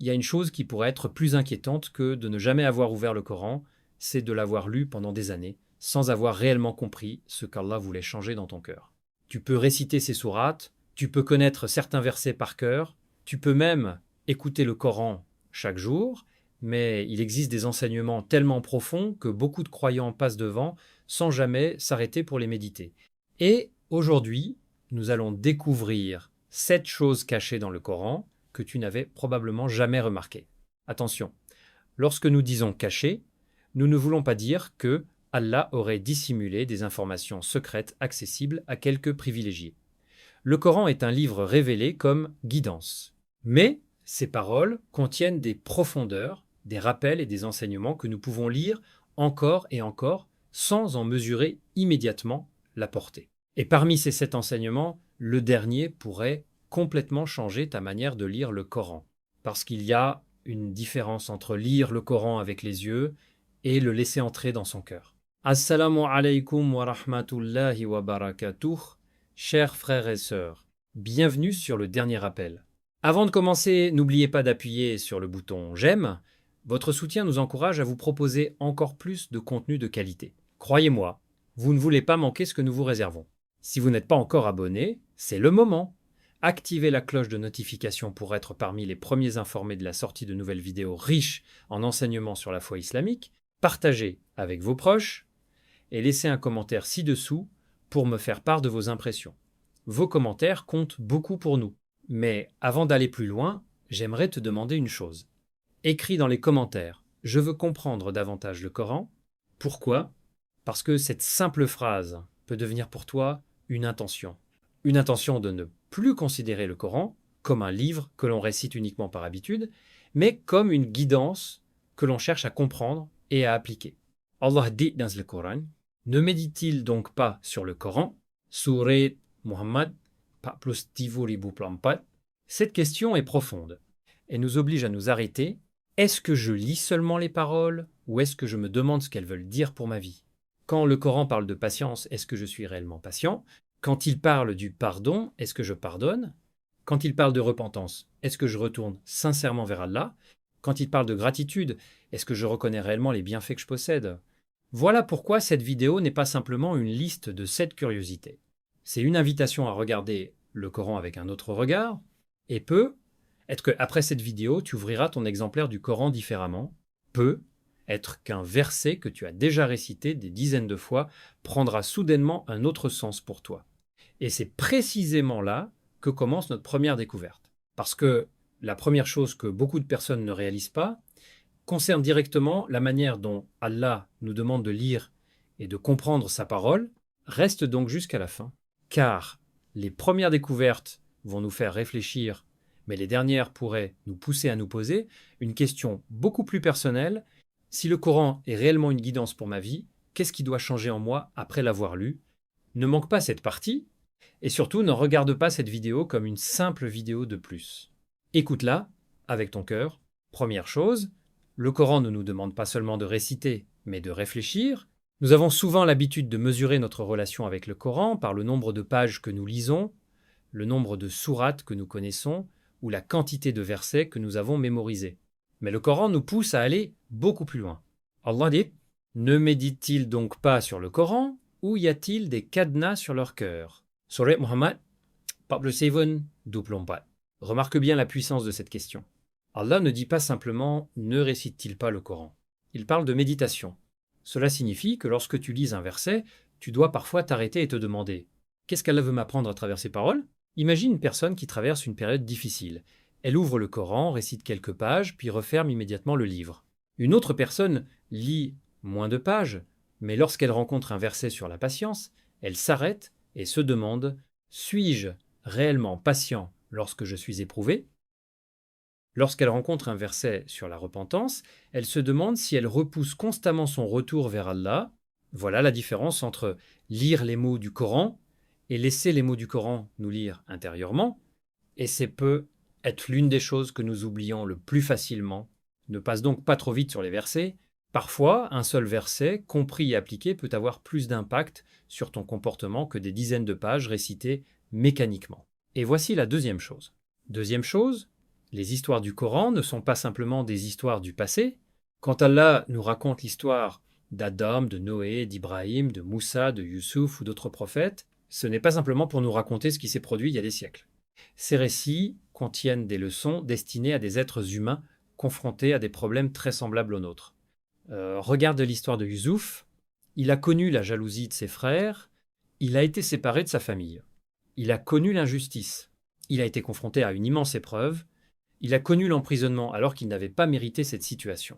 il y a une chose qui pourrait être plus inquiétante que de ne jamais avoir ouvert le Coran, c'est de l'avoir lu pendant des années, sans avoir réellement compris ce qu'Allah voulait changer dans ton cœur. Tu peux réciter ces sourates, tu peux connaître certains versets par cœur, tu peux même écouter le Coran chaque jour, mais il existe des enseignements tellement profonds que beaucoup de croyants passent devant sans jamais s'arrêter pour les méditer. Et aujourd'hui, nous allons découvrir 7 choses cachées dans le Coran que tu n'avais probablement jamais remarquées. Attention, lorsque nous disons caché, nous ne voulons pas dire que Allah aurait dissimulé des informations secrètes accessibles à quelques privilégiés. Le Coran est un livre révélé comme guidance. Mais ces paroles contiennent des profondeurs, des rappels et des enseignements que nous pouvons lire encore et encore sans en mesurer immédiatement la portée. Et parmi ces 7 enseignements, le dernier pourrait complètement changer ta manière de lire le Coran. Parce qu'il y a une différence entre lire le Coran avec les yeux et le laisser entrer dans son cœur. Assalamu alaikum wa rahmatullahi wa barakatuh, chers frères et sœurs. Bienvenue sur le dernier appel. Avant de commencer, n'oubliez pas d'appuyer sur le bouton j'aime. Votre soutien nous encourage à vous proposer encore plus de contenu de qualité. Croyez-moi, vous ne voulez pas manquer ce que nous vous réservons. Si vous n'êtes pas encore abonné, c'est le moment. Activez la cloche de notification pour être parmi les premiers informés de la sortie de nouvelles vidéos riches en enseignements sur la foi islamique. Partagez avec vos proches et laissez un commentaire ci-dessous pour me faire part de vos impressions. Vos commentaires comptent beaucoup pour nous. Mais avant d'aller plus loin, j'aimerais te demander une chose. Écris dans les commentaires « Je veux comprendre davantage le Coran ». Pourquoi ? Parce que cette simple phrase peut devenir pour toi une intention. Une intention de ne plus considérer le Coran comme un livre que l'on récite uniquement par habitude, mais comme une guidance que l'on cherche à comprendre et à appliquer. Allah dit dans le Coran « Ne médite-t-il donc pas sur le Coran » Surat Muhammad, pas plus tivuribu plampat. Cette question est profonde et nous oblige à nous arrêter. Est-ce que je lis seulement les paroles ou est-ce que je me demande ce qu'elles veulent dire pour ma vie ? Quand le Coran parle de patience, est-ce que je suis réellement patient ? Quand il parle du pardon, est-ce que je pardonne ? Quand il parle de repentance, est-ce que je retourne sincèrement vers Allah ? Quand il parle de gratitude, est-ce que je reconnais réellement les bienfaits que je possède ? Voilà pourquoi cette vidéo n'est pas simplement une liste de 7 curiosités. C'est une invitation à regarder le Coran avec un autre regard, et peut être qu'après cette vidéo, tu ouvriras ton exemplaire du Coran différemment. Peut être qu'un verset que tu as déjà récité des dizaines de fois prendra soudainement un autre sens pour toi. Et c'est précisément là que commence notre première découverte. Parce que la première chose que beaucoup de personnes ne réalisent pas concerne directement la manière dont Allah nous demande de lire et de comprendre sa parole. Reste donc jusqu'à la fin. Car les premières découvertes vont nous faire réfléchir, mais les dernières pourraient nous pousser à nous poser une question beaucoup plus personnelle. Si le Coran est réellement une guidance pour ma vie, qu'est-ce qui doit changer en moi après l'avoir lu ? Ne manque pas cette partie, et surtout ne regarde pas cette vidéo comme une simple vidéo de plus. Écoute-la avec ton cœur. Première chose, le Coran ne nous demande pas seulement de réciter, mais de réfléchir. Nous avons souvent l'habitude de mesurer notre relation avec le Coran par le nombre de pages que nous lisons, le nombre de sourates que nous connaissons ou la quantité de versets que nous avons mémorisés. Mais le Coran nous pousse à aller beaucoup plus loin. Allah dit « Ne médite-t-il donc pas sur le Coran ou y a-t-il des cadenas sur leur cœur » Surat Muhammad, Pablo 7, doublon pas. Remarque bien la puissance de cette question. Allah ne dit pas simplement « Ne récite-t-il pas le Coran ?» Il parle de méditation. Cela signifie que lorsque tu lis un verset, tu dois parfois t'arrêter et te demander « Qu'est-ce qu'Allah veut m'apprendre à travers ces paroles ?» Imagine une personne qui traverse une période difficile. Elle ouvre le Coran, récite quelques pages, puis referme immédiatement le livre. Une autre personne lit moins de pages, mais lorsqu'elle rencontre un verset sur la patience, elle s'arrête et se demande « Suis-je réellement patient lorsque je suis éprouvé ?» Lorsqu'elle rencontre un verset sur la repentance, elle se demande si elle repousse constamment son retour vers Allah. Voilà la différence entre lire les mots du Coran et laisser les mots du Coran nous lire intérieurement. Et c'est peut être l'une des choses que nous oublions le plus facilement. Ne passe donc pas trop vite sur les versets. Parfois, un seul verset, compris et appliqué, peut avoir plus d'impact sur ton comportement que des dizaines de pages récitées mécaniquement. Et voici la deuxième chose. Deuxième chose, Les histoires du Coran ne sont pas simplement des histoires du passé. Quand Allah nous raconte l'histoire d'Adam, de Noé, d'Ibrahim, de Moussa, de Youssouf ou d'autres prophètes, ce n'est pas simplement pour nous raconter ce qui s'est produit il y a des siècles. Ces récits contiennent des leçons destinées à des êtres humains confrontés à des problèmes très semblables aux nôtres. Regarde l'histoire de Youssouf. Il a connu la jalousie de ses frères, il a été séparé de sa famille. Il a connu l'injustice. Il a été confronté à une immense épreuve. Il a connu l'emprisonnement alors qu'il n'avait pas mérité cette situation.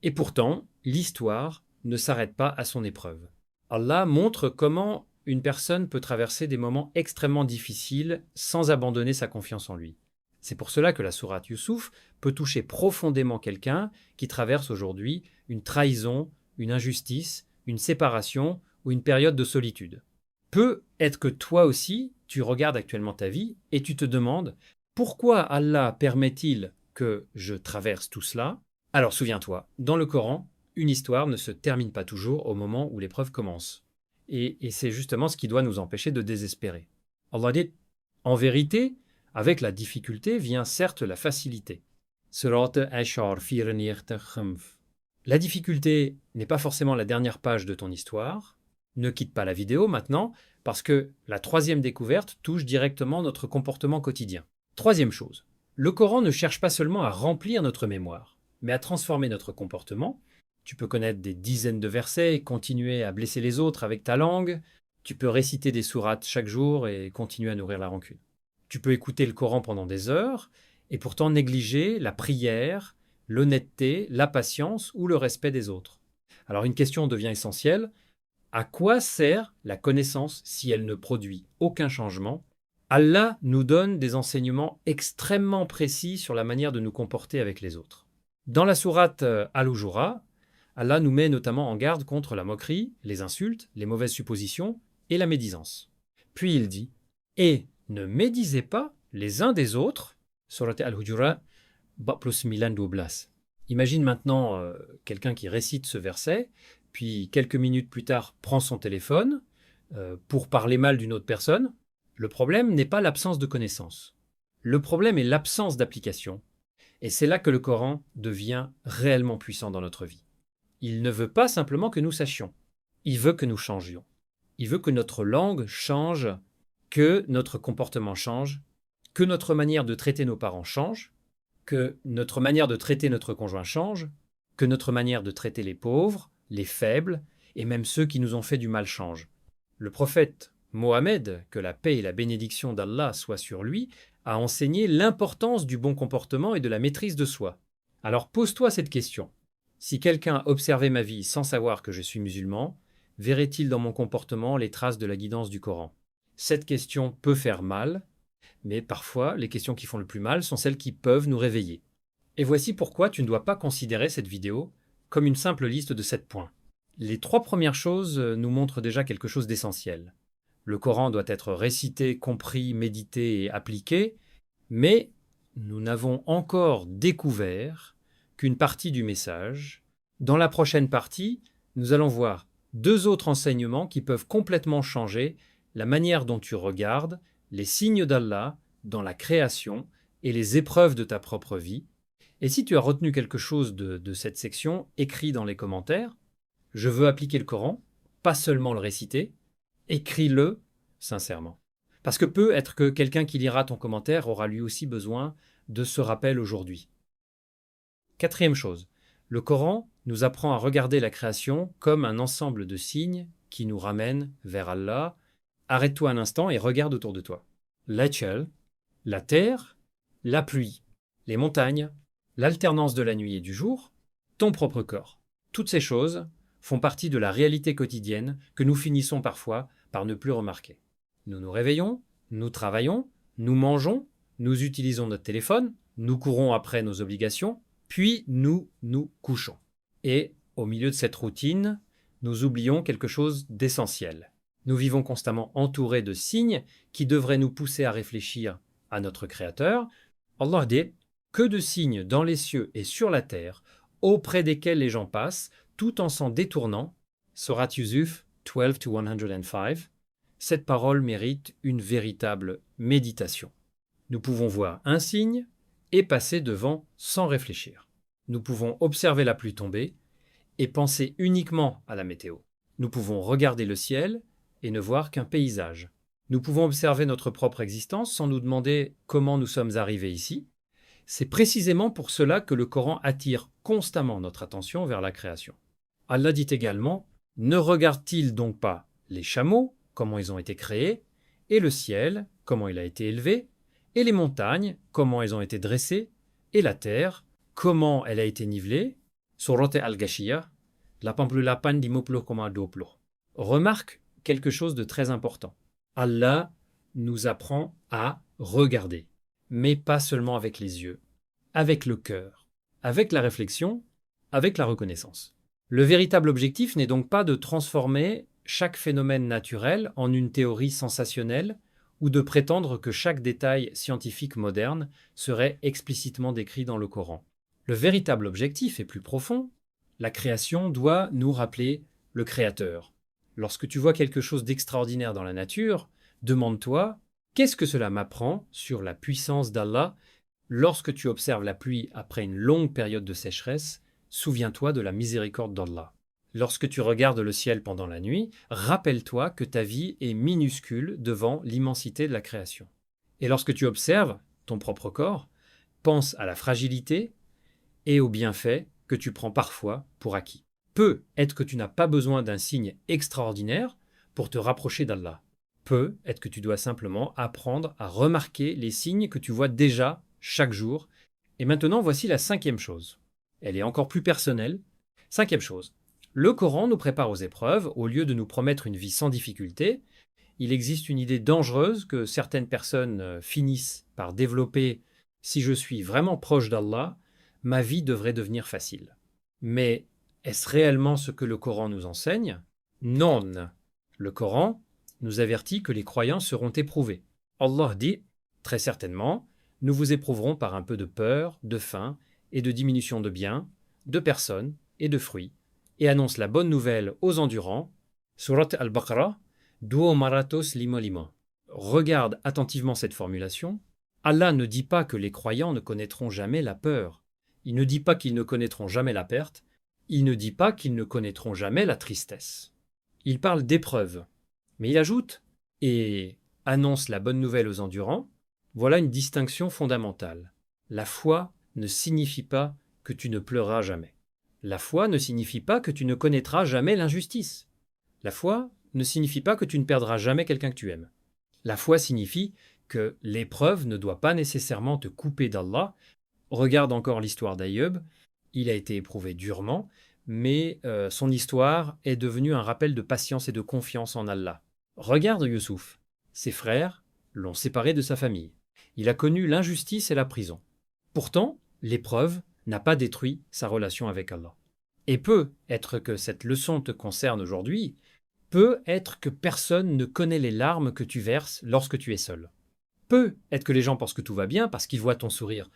Et pourtant, l'histoire ne s'arrête pas à son épreuve. Allah montre comment une personne peut traverser des moments extrêmement difficiles sans abandonner sa confiance en lui. C'est pour cela que la sourate Youssouf peut toucher profondément quelqu'un qui traverse aujourd'hui une trahison, une injustice, une séparation ou une période de solitude. Peut être que toi aussi, tu regardes actuellement ta vie et tu te demandes pourquoi Allah permet-il que je traverse tout cela? Alors souviens-toi, dans le Coran, une histoire ne se termine pas toujours au moment où l'épreuve commence. Et c'est justement ce qui doit nous empêcher de désespérer. Allah dit, en vérité, avec la difficulté vient certes la facilité. La difficulté n'est pas forcément la dernière page de ton histoire. Ne quitte pas la vidéo maintenant, parce que la troisième découverte touche directement notre comportement quotidien. Troisième chose, le Coran ne cherche pas seulement à remplir notre mémoire, mais à transformer notre comportement. Tu peux connaître des dizaines de versets et continuer à blesser les autres avec ta langue. Tu peux réciter des sourates chaque jour et continuer à nourrir la rancune. Tu peux écouter le Coran pendant des heures et pourtant négliger la prière, l'honnêteté, la patience ou le respect des autres. Alors une question devient essentielle. À quoi sert la connaissance si elle ne produit aucun changement? Allah nous donne des enseignements extrêmement précis sur la manière de nous comporter avec les autres. Dans la sourate Al-Hujura, Allah nous met notamment en garde contre la moquerie, les insultes, les mauvaises suppositions et la médisance. Puis il dit « Et ne médisez pas les uns des autres » Sourate Al-Hujura, plus Milan Doublas. Imagine maintenant quelqu'un qui récite ce verset, puis quelques minutes plus tard prend son téléphone pour parler mal d'une autre personne. Le problème n'est pas l'absence de connaissance. Le problème est l'absence d'application. Et c'est là que le Coran devient réellement puissant dans notre vie. Il ne veut pas simplement que nous sachions. Il veut que nous changions. Il veut que notre langue change, que notre comportement change, que notre manière de traiter nos parents change, que notre manière de traiter notre conjoint change, que notre manière de traiter les pauvres, les faibles et même ceux qui nous ont fait du mal change. Le prophète Mohammed, que la paix et la bénédiction d'Allah soient sur lui, a enseigné l'importance du bon comportement et de la maîtrise de soi. Alors pose-toi cette question. Si quelqu'un observait ma vie sans savoir que je suis musulman, verrait-il dans mon comportement les traces de la guidance du Coran? Cette question peut faire mal, mais parfois les questions qui font le plus mal sont celles qui peuvent nous réveiller. Et voici pourquoi tu ne dois pas considérer cette vidéo comme une simple liste de 7 points. Les 3 premières choses nous montrent déjà quelque chose d'essentiel. Le Coran doit être récité, compris, médité et appliqué, mais nous n'avons encore découvert qu'une partie du message. Dans la prochaine partie, nous allons voir 2 autres enseignements qui peuvent complètement changer la manière dont tu regardes les signes d'Allah dans la création et les épreuves de ta propre vie. Et si tu as retenu quelque chose de cette section, écris dans les commentaires. Je veux appliquer le Coran, pas seulement le réciter. Écris-le sincèrement. Parce que peut être que quelqu'un qui lira ton commentaire aura lui aussi besoin de ce rappel aujourd'hui. 4e chose, le Coran nous apprend à regarder la création comme un ensemble de signes qui nous ramènent vers Allah. Arrête-toi un instant et regarde autour de toi. L'échelle, la terre, la pluie, les montagnes, l'alternance de la nuit et du jour, ton propre corps. Toutes ces choses font partie de la réalité quotidienne que nous finissons parfois par ne plus remarquer. Nous nous réveillons, nous travaillons, nous mangeons, nous utilisons notre téléphone, nous courons après nos obligations, puis nous nous couchons. Et au milieu de cette routine, nous oublions quelque chose d'essentiel. Nous vivons constamment entourés de signes qui devraient nous pousser à réfléchir à notre Créateur. Allah dit « Que de signes dans les cieux et sur la terre, auprès desquels les gens passent, tout en s'en détournant. » Sourate Yusuf 12-105. Cette parole mérite une véritable méditation. Nous pouvons voir un signe et passer devant sans réfléchir. Nous pouvons observer la pluie tomber et penser uniquement à la météo. Nous pouvons regarder le ciel et ne voir qu'un paysage. Nous pouvons observer notre propre existence sans nous demander comment nous sommes arrivés ici. C'est précisément pour cela que le Coran attire constamment notre attention vers la création. Allah dit également « Ne regarde-t-il donc pas les chameaux, comment ils ont été créés, et le ciel, comment il a été élevé, et les montagnes, comment elles ont été dressées, et la terre, comment elle a été nivelée ?» Sourate al-Ghashiyah, lapan di muplo koma doplo. Remarque quelque chose de très important. Allah nous apprend à regarder, mais pas seulement avec les yeux, avec le cœur, avec la réflexion, avec la reconnaissance. Le véritable objectif n'est donc pas de transformer chaque phénomène naturel en une théorie sensationnelle ou de prétendre que chaque détail scientifique moderne serait explicitement décrit dans le Coran. Le véritable objectif est plus profond. La création doit nous rappeler le Créateur. Lorsque tu vois quelque chose d'extraordinaire dans la nature, demande-toi « Qu'est-ce que cela m'apprend sur la puissance d'Allah ?» Lorsque tu observes la pluie après une longue période de sécheresse, souviens-toi de la miséricorde d'Allah. Lorsque tu regardes le ciel pendant la nuit, rappelle-toi que ta vie est minuscule devant l'immensité de la création. Et lorsque tu observes ton propre corps, pense à la fragilité et aux bienfaits que tu prends parfois pour acquis. Peut-être que tu n'as pas besoin d'un signe extraordinaire pour te rapprocher d'Allah. Peut-être que tu dois simplement apprendre à remarquer les signes que tu vois déjà chaque jour. Et maintenant, voici la 5e chose. Elle est encore plus personnelle. 5e chose. Le Coran nous prépare aux épreuves. Au lieu de nous promettre une vie sans difficulté, il existe une idée dangereuse que certaines personnes finissent par développer. Si je suis vraiment proche d'Allah, ma vie devrait devenir facile. Mais est-ce réellement ce que le Coran nous enseigne? Non. Le Coran nous avertit que les croyants seront éprouvés. Allah dit, très certainement, nous vous éprouverons par un peu de peur, de faim et de diminution de biens, de personnes et de fruits, et annonce la bonne nouvelle aux endurants. Surat al-Baqarah, Duo maratos limo limo. Regarde attentivement cette formulation. Allah ne dit pas que les croyants ne connaîtront jamais la peur. Il ne dit pas qu'ils ne connaîtront jamais la perte. Il ne dit pas qu'ils ne connaîtront jamais la tristesse. Il parle d'épreuves. Mais il ajoute « et annonce la bonne nouvelle aux endurants ». Voilà une distinction fondamentale. La foi ne signifie pas que tu ne pleureras jamais. La foi ne signifie pas que tu ne connaîtras jamais l'injustice. La foi ne signifie pas que tu ne perdras jamais quelqu'un que tu aimes. La foi signifie que l'épreuve ne doit pas nécessairement te couper d'Allah. Regarde encore l'histoire d'Ayyub. Il a été éprouvé durement, mais son histoire est devenue un rappel de patience et de confiance en Allah. Regarde Youssouf. Ses frères l'ont séparé de sa famille. Il a connu l'injustice et la prison. Pourtant, l'épreuve n'a pas détruit sa relation avec Allah. Et peut être que cette leçon te concerne aujourd'hui, peut être que personne ne connaît les larmes que tu verses lorsque tu es seul. Peut être que les gens pensent que tout va bien parce qu'ils voient ton sourire.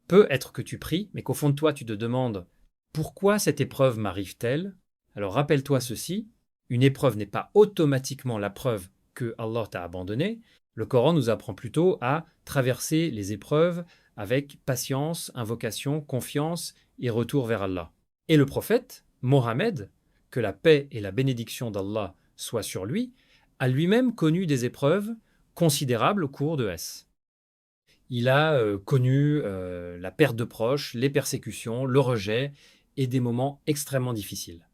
Peut être que tu pries, mais qu'au fond de toi tu te demandes « Pourquoi cette épreuve m'arrive-t-elle » Alors rappelle-toi ceci, une épreuve n'est pas automatiquement la preuve que Allah t'a abandonné. Le Coran nous apprend plutôt à traverser les épreuves avec patience, invocation, confiance et retour vers Allah. Et le prophète, Mohammed, que la paix et la bénédiction d'Allah soient sur lui, a lui-même connu des épreuves considérables au cours de S. Il a connu la perte de proches, les persécutions, le rejet et des moments extrêmement difficiles.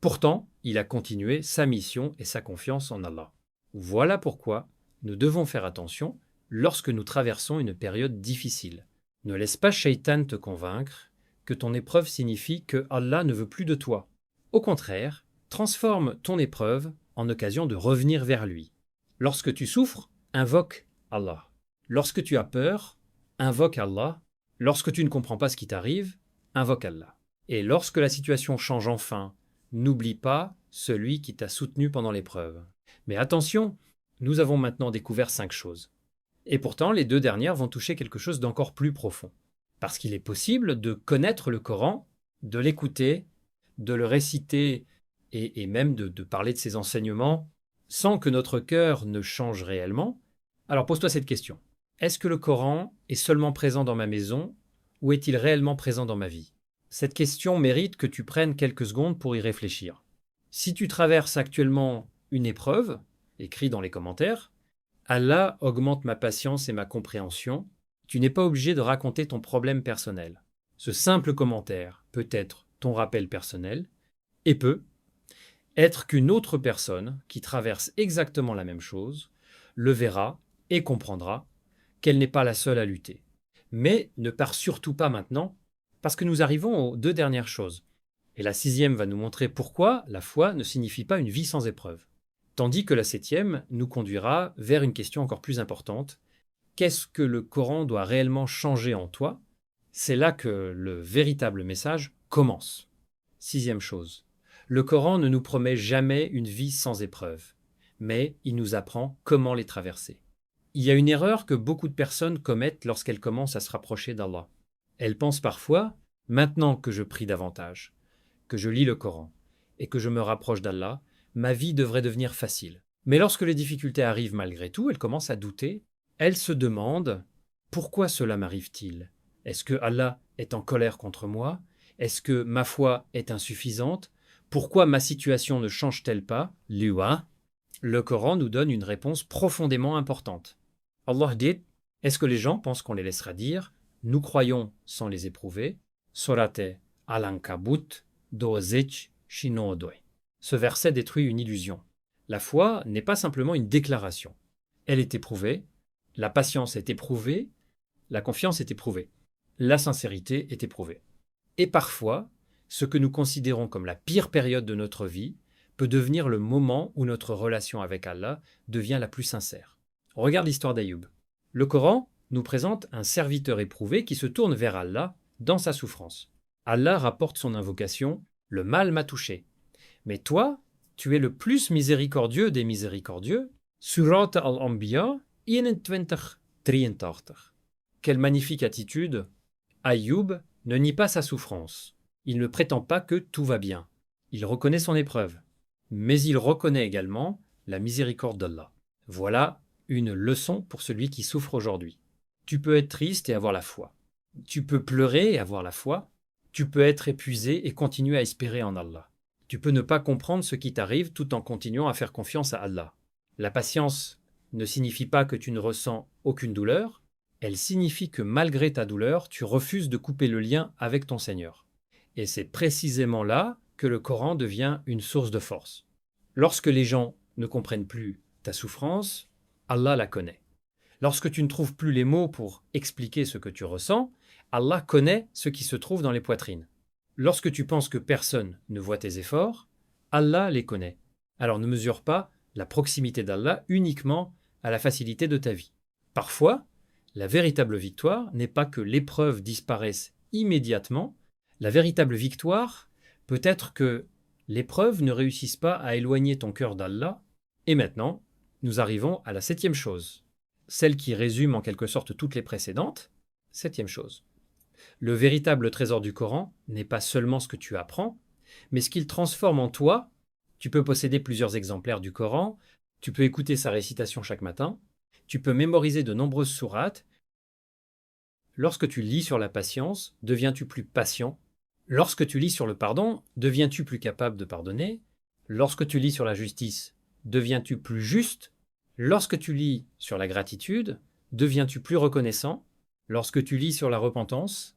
Pourtant, il a continué sa mission et sa confiance en Allah. Voilà pourquoi nous devons faire attention lorsque nous traversons une période difficile. Ne laisse pas Shaitan te convaincre que ton épreuve signifie que Allah ne veut plus de toi. Au contraire, transforme ton épreuve en occasion de revenir vers lui. Lorsque tu souffres, invoque Allah. Lorsque tu as peur, invoque Allah. Lorsque tu ne comprends pas ce qui t'arrive, invoque Allah. Et lorsque la situation change enfin, n'oublie pas celui qui t'a soutenu pendant l'épreuve. Mais attention, nous avons maintenant découvert 5 choses. Et pourtant, les 2 dernières vont toucher quelque chose d'encore plus profond. Parce qu'il est possible de connaître le Coran, de l'écouter, de le réciter et même de parler de ses enseignements sans que notre cœur ne change réellement. Alors pose-toi cette question. Est-ce que le Coran est seulement présent dans ma maison ou est-il réellement présent dans ma vie? Cette question mérite que tu prennes quelques secondes pour y réfléchir. Si tu traverses actuellement une épreuve, écris dans les commentaires, Allah augmente ma patience et ma compréhension. Tu n'es pas obligé de raconter ton problème personnel. Ce simple commentaire peut être ton rappel personnel et peut être qu'une autre personne qui traverse exactement la même chose le verra et comprendra qu'elle n'est pas la seule à lutter. Mais ne pars surtout pas maintenant, parce que nous arrivons aux deux dernières choses. Et la sixième va nous montrer pourquoi la foi ne signifie pas une vie sans épreuve. Tandis que la septième nous conduira vers une question encore plus importante. Qu'est-ce que le Coran doit réellement changer en toi? C'est là que le véritable message commence. Sixième chose. Le Coran ne nous promet jamais une vie sans épreuve, mais il nous apprend comment les traverser. Il y a une erreur que beaucoup de personnes commettent lorsqu'elles commencent à se rapprocher d'Allah. Elles pensent parfois, maintenant que je prie davantage, que je lis le Coran et que je me rapproche d'Allah, ma vie devrait devenir facile. Mais lorsque les difficultés arrivent malgré tout, elles commencent à douter. Elles se demandent pourquoi cela m'arrive-t-il? Est-ce que Allah est en colère contre moi? Est-ce que ma foi est insuffisante? Pourquoi ma situation ne change-t-elle pas? Liwa. Le Coran nous donne une réponse profondément importante. Allah dit: est-ce que les gens pensent qu'on les laissera dire nous croyons sans les éprouver? Surate Al-Ankabut 12 Shinodoe. Ce verset détruit une illusion. La foi n'est pas simplement une déclaration. Elle est éprouvée, la patience est éprouvée, la confiance est éprouvée, la sincérité est éprouvée. Et parfois, ce que nous considérons comme la pire période de notre vie peut devenir le moment où notre relation avec Allah devient la plus sincère. Regarde l'histoire d'Ayoub. Le Coran nous présente un serviteur éprouvé qui se tourne vers Allah dans sa souffrance. Allah rapporte son invocation: le mal m'a touché. Mais toi, tu es le plus miséricordieux des miséricordieux. Surat al-Anbiya 21-83. Quelle magnifique attitude! Ayoub ne nie pas sa souffrance. Il ne prétend pas que tout va bien. Il reconnaît son épreuve. Mais il reconnaît également la miséricorde d'Allah. Voilà une leçon pour celui qui souffre aujourd'hui. Tu peux être triste et avoir la foi. Tu peux pleurer et avoir la foi. Tu peux être épuisé et continuer à espérer en Allah. Tu peux ne pas comprendre ce qui t'arrive tout en continuant à faire confiance à Allah. La patience ne signifie pas que tu ne ressens aucune douleur. Elle signifie que malgré ta douleur, tu refuses de couper le lien avec ton Seigneur. Et c'est précisément là que le Coran devient une source de force. Lorsque les gens ne comprennent plus ta souffrance, Allah la connaît. Lorsque tu ne trouves plus les mots pour expliquer ce que tu ressens, Allah connaît ce qui se trouve dans les poitrines. Lorsque tu penses que personne ne voit tes efforts, Allah les connaît. Alors ne mesure pas la proximité d'Allah uniquement à la facilité de ta vie. Parfois, la véritable victoire n'est pas que l'épreuve disparaisse immédiatement. La véritable victoire peut être que l'épreuve ne réussisse pas à éloigner ton cœur d'Allah. Et maintenant, nous arrivons à la septième chose, celle qui résume en quelque sorte toutes les précédentes. Septième chose. Le véritable trésor du Coran n'est pas seulement ce que tu apprends, mais ce qu'il transforme en toi. Tu peux posséder plusieurs exemplaires du Coran, tu peux écouter sa récitation chaque matin, tu peux mémoriser de nombreuses sourates. Lorsque tu lis sur la patience, deviens-tu plus patient? Lorsque tu lis sur le pardon, deviens-tu plus capable de pardonner? Lorsque tu lis sur la justice, deviens-tu plus juste? Lorsque tu lis sur la gratitude, deviens-tu plus reconnaissant? Lorsque tu lis sur la repentance,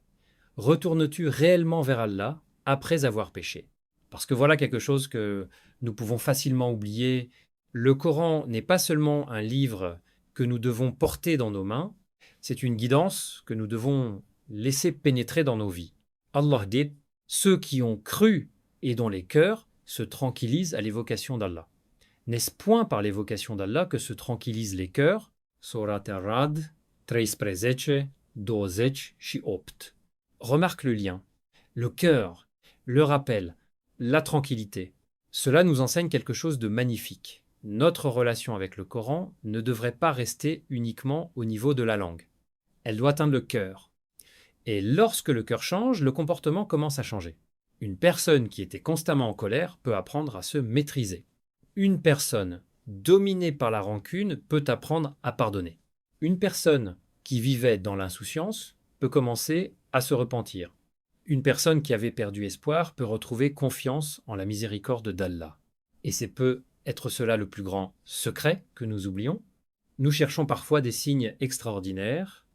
retournes-tu réellement vers Allah après avoir péché? Parce que voilà quelque chose que nous pouvons facilement oublier. Le Coran n'est pas seulement un livre que nous devons porter dans nos mains, c'est une guidance que nous devons laisser pénétrer dans nos vies. Allah dit: ceux qui ont cru et dont les cœurs se tranquillisent à l'évocation d'Allah. N'est-ce point par l'évocation d'Allah que se tranquillisent les cœurs? Surat Ar-Ra'd 13-12-8. Remarque le lien. Le cœur, le rappel, la tranquillité. Cela nous enseigne quelque chose de magnifique. Notre relation avec le Coran ne devrait pas rester uniquement au niveau de la langue. Elle doit atteindre le cœur. Et lorsque le cœur change, le comportement commence à changer. Une personne qui était constamment en colère peut apprendre à se maîtriser. Une personne dominée par la rancune peut apprendre à pardonner. Une personne qui vivait dans l'insouciance peut commencer à se repentir. Une personne qui avait perdu espoir peut retrouver confiance en la miséricorde d'Allah. Et c'est peut être cela le plus grand secret que nous oublions. Nous cherchons parfois des signes extraordinaires,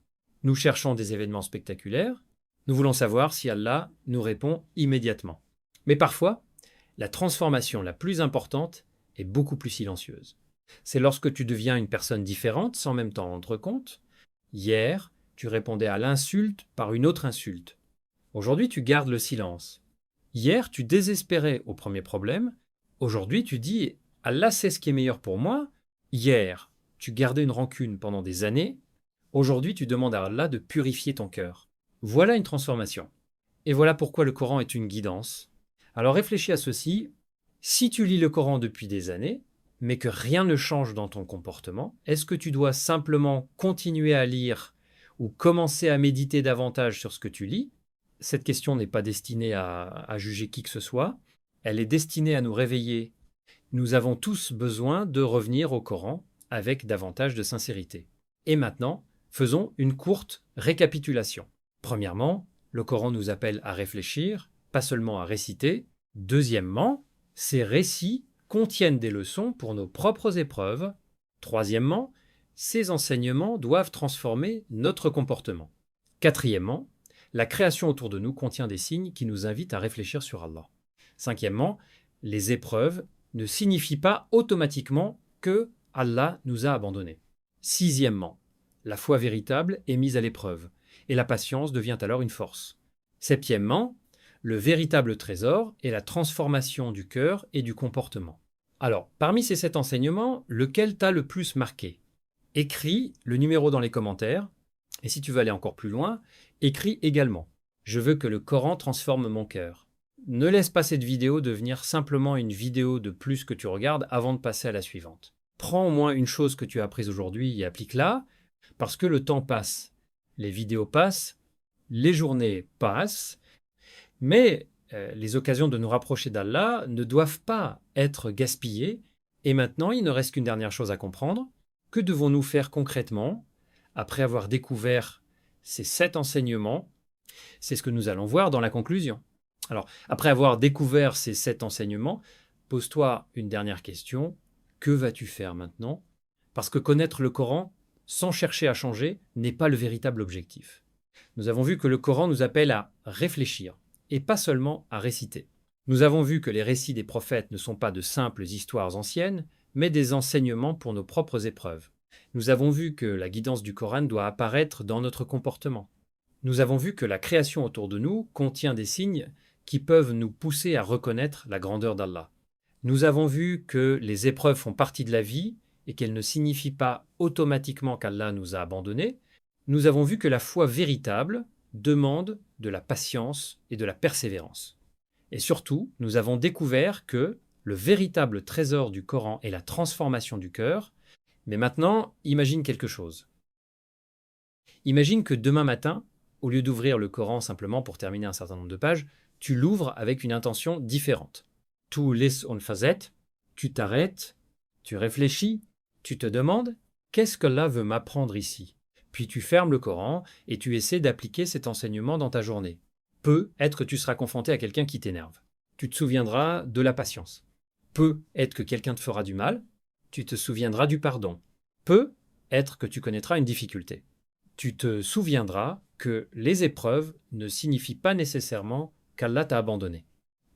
nous cherchons des événements spectaculaires, nous voulons savoir si Allah nous répond immédiatement. Mais parfois, la transformation la plus importante est beaucoup plus silencieuse. C'est lorsque tu deviens une personne différente sans même t'en rendre compte. Hier, tu répondais à l'insulte par une autre insulte. Aujourd'hui, tu gardes le silence. Hier, tu désespérais au premier problème. Aujourd'hui, tu dis « Allah sait ce qui est meilleur pour moi ». Hier, tu gardais une rancune pendant des années. Aujourd'hui, tu demandes à Allah de purifier ton cœur. Voilà une transformation. Et voilà pourquoi le Coran est une guidance. Alors réfléchis à ceci. Si tu lis le Coran depuis des années, mais que rien ne change dans ton comportement, est-ce que tu dois simplement continuer à lire ou commencer à méditer davantage sur ce que tu lis? Cette question n'est pas destinée à juger qui que ce soit. Elle est destinée à nous réveiller. Nous avons tous besoin de revenir au Coran avec davantage de sincérité. Et maintenant, faisons une courte récapitulation. Premièrement, le Coran nous appelle à réfléchir, pas seulement à réciter. Deuxièmement, ces récits contiennent des leçons pour nos propres épreuves. Troisièmement, ces enseignements doivent transformer notre comportement. Quatrièmement, la création autour de nous contient des signes qui nous invitent à réfléchir sur Allah. Cinquièmement, les épreuves ne signifient pas automatiquement que Allah nous a abandonnés. Sixièmement, la foi véritable est mise à l'épreuve et la patience devient alors une force. Septièmement, le véritable trésor est la transformation du cœur et du comportement. Alors, parmi ces 7 enseignements, lequel t'a le plus marqué? Écris le numéro dans les commentaires, et si tu veux aller encore plus loin, écris également « Je veux que le Coran transforme mon cœur ». Ne laisse pas cette vidéo devenir simplement une vidéo de plus que tu regardes avant de passer à la suivante. Prends au moins une chose que tu as apprise aujourd'hui et applique-la, parce que le temps passe. Les vidéos passent, les journées passent, mais les occasions de nous rapprocher d'Allah ne doivent pas être gaspillées. Et maintenant, il ne reste qu'une dernière chose à comprendre. Que devons-nous faire concrètement après avoir découvert ces 7 enseignements? C'est ce que nous allons voir dans la conclusion. Alors, après avoir découvert ces 7 enseignements, pose-toi une dernière question. Que vas-tu faire maintenant? Parce que connaître le Coran, sans chercher à changer, n'est pas le véritable objectif. Nous avons vu que le Coran nous appelle à réfléchir, et pas seulement à réciter. Nous avons vu que les récits des prophètes ne sont pas de simples histoires anciennes, mais des enseignements pour nos propres épreuves. Nous avons vu que la guidance du Coran doit apparaître dans notre comportement. Nous avons vu que la création autour de nous contient des signes qui peuvent nous pousser à reconnaître la grandeur d'Allah. Nous avons vu que les épreuves font partie de la vie et qu'elles ne signifient pas automatiquement qu'Allah nous a abandonnés. Nous avons vu que la foi véritable demande de la patience et de la persévérance. Et surtout, nous avons découvert que le véritable trésor du Coran est la transformation du cœur. Mais maintenant, imagine quelque chose. Imagine que demain matin, au lieu d'ouvrir le Coran simplement pour terminer un certain nombre de pages, tu l'ouvres avec une intention différente. Tu lis unfazet, tu t'arrêtes, tu réfléchis, tu te demandes « Qu'est-ce qu'Allah veut m'apprendre ici ?» Puis tu fermes le Coran et tu essaies d'appliquer cet enseignement dans ta journée. Peut-être que tu seras confronté à quelqu'un qui t'énerve. Tu te souviendras de la patience. Peut-être que quelqu'un te fera du mal. Tu te souviendras du pardon. Peut-être que tu connaîtras une difficulté. Tu te souviendras que les épreuves ne signifient pas nécessairement qu'Allah t'a abandonné.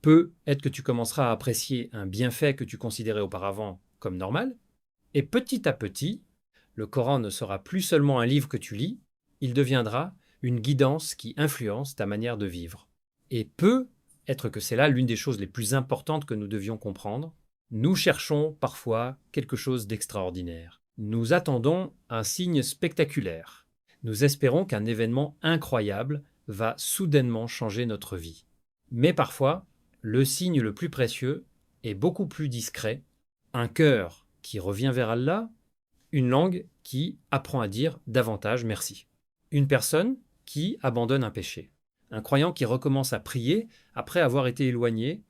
Peut-être que tu commenceras à apprécier un bienfait que tu considérais auparavant comme normal. Et petit à petit, le Coran ne sera plus seulement un livre que tu lis, il deviendra une guidance qui influence ta manière de vivre. Et peut-être que c'est là l'une des choses les plus importantes que nous devions comprendre. Nous cherchons parfois quelque chose d'extraordinaire. Nous attendons un signe spectaculaire. Nous espérons qu'un événement incroyable va soudainement changer notre vie. Mais parfois, le signe le plus précieux est beaucoup plus discret. Un cœur qui revient vers Allah, une langue qui apprend à dire davantage merci. Une personne qui abandonne un péché. Un croyant qui recommence à prier après avoir été éloigné.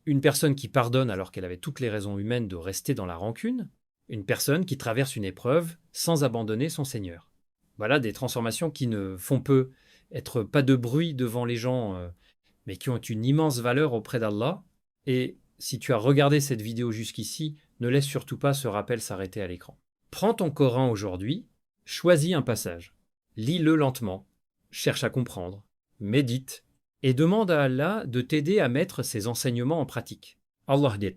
Une personne qui pardonne alors qu'elle avait toutes les raisons humaines de rester dans la rancune. Une personne qui traverse une épreuve sans abandonner son Seigneur. Voilà des transformations qui ne font peu, être pas de bruit devant les gens, mais qui ont une immense valeur auprès d'Allah. Et si tu as regardé cette vidéo jusqu'ici, ne laisse surtout pas ce rappel s'arrêter à l'écran. Prends ton Coran aujourd'hui, choisis un passage, lis-le lentement, cherche à comprendre, médite et demande à Allah de t'aider à mettre ces enseignements en pratique. Allah dit,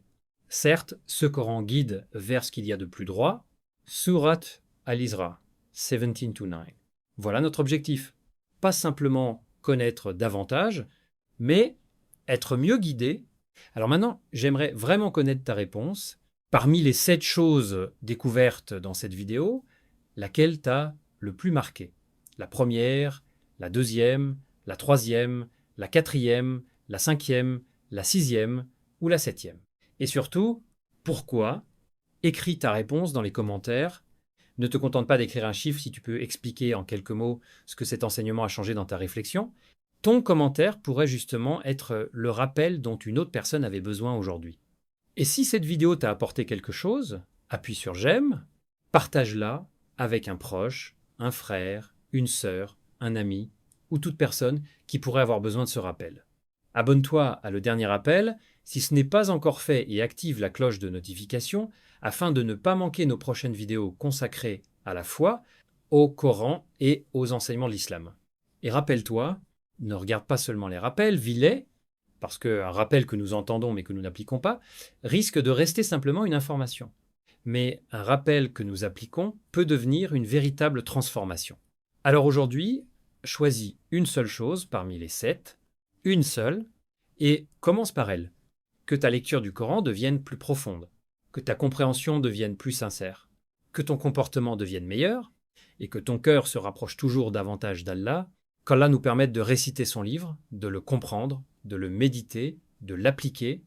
certes, ce Coran guide vers ce qu'il y a de plus droit, Surat Al-Isra, 17-9. Voilà notre objectif. Pas simplement connaître davantage, mais être mieux guidé. Alors maintenant, j'aimerais vraiment connaître ta réponse. Parmi les 7 choses découvertes dans cette vidéo, laquelle t'a le plus marqué? La première, la deuxième, la troisième, la quatrième, la cinquième, la sixième ou la septième? Et surtout, pourquoi? Écris ta réponse dans les commentaires. Ne te contente pas d'écrire un chiffre si tu peux expliquer en quelques mots ce que cet enseignement a changé dans ta réflexion. Ton commentaire pourrait justement être le rappel dont une autre personne avait besoin aujourd'hui. Et si cette vidéo t'a apporté quelque chose, appuie sur j'aime, partage-la avec un proche, un frère, une sœur, un ami ou toute personne qui pourrait avoir besoin de ce rappel. Abonne-toi à Le Dernier Appel si ce n'est pas encore fait et active la cloche de notification afin de ne pas manquer nos prochaines vidéos consacrées à la foi, au Coran et aux enseignements de l'islam. Et rappelle-toi, ne regarde pas seulement les rappels, vis-les, parce qu'un rappel que nous entendons mais que nous n'appliquons pas, risque de rester simplement une information. Mais un rappel que nous appliquons peut devenir une véritable transformation. Alors aujourd'hui, choisis une seule chose parmi les 7, une seule, et commence par elle. Que ta lecture du Coran devienne plus profonde, que ta compréhension devienne plus sincère, que ton comportement devienne meilleur, et que ton cœur se rapproche toujours davantage d'Allah, qu'Allah nous permette de réciter son livre, de le comprendre, de le méditer, de l'appliquer,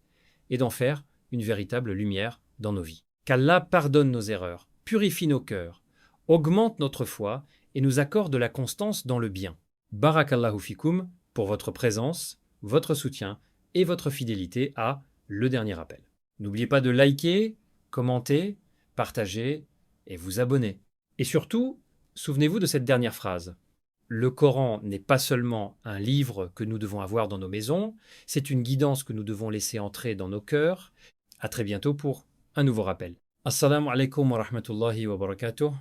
et d'en faire une véritable lumière dans nos vies. Qu'Allah pardonne nos erreurs, purifie nos cœurs, augmente notre foi et nous accorde de la constance dans le bien. Barakallahu fikoum pour votre présence, votre soutien et votre fidélité à Le Dernier Appel. N'oubliez pas de liker, commenter, partager et vous abonner. Et surtout, souvenez-vous de cette dernière phrase. Le Coran n'est pas seulement un livre que nous devons avoir dans nos maisons, c'est une guidance que nous devons laisser entrer dans nos cœurs. À très bientôt pour un nouveau rappel. Assalamu alaikum wa rahmatullahi wa barakatuh.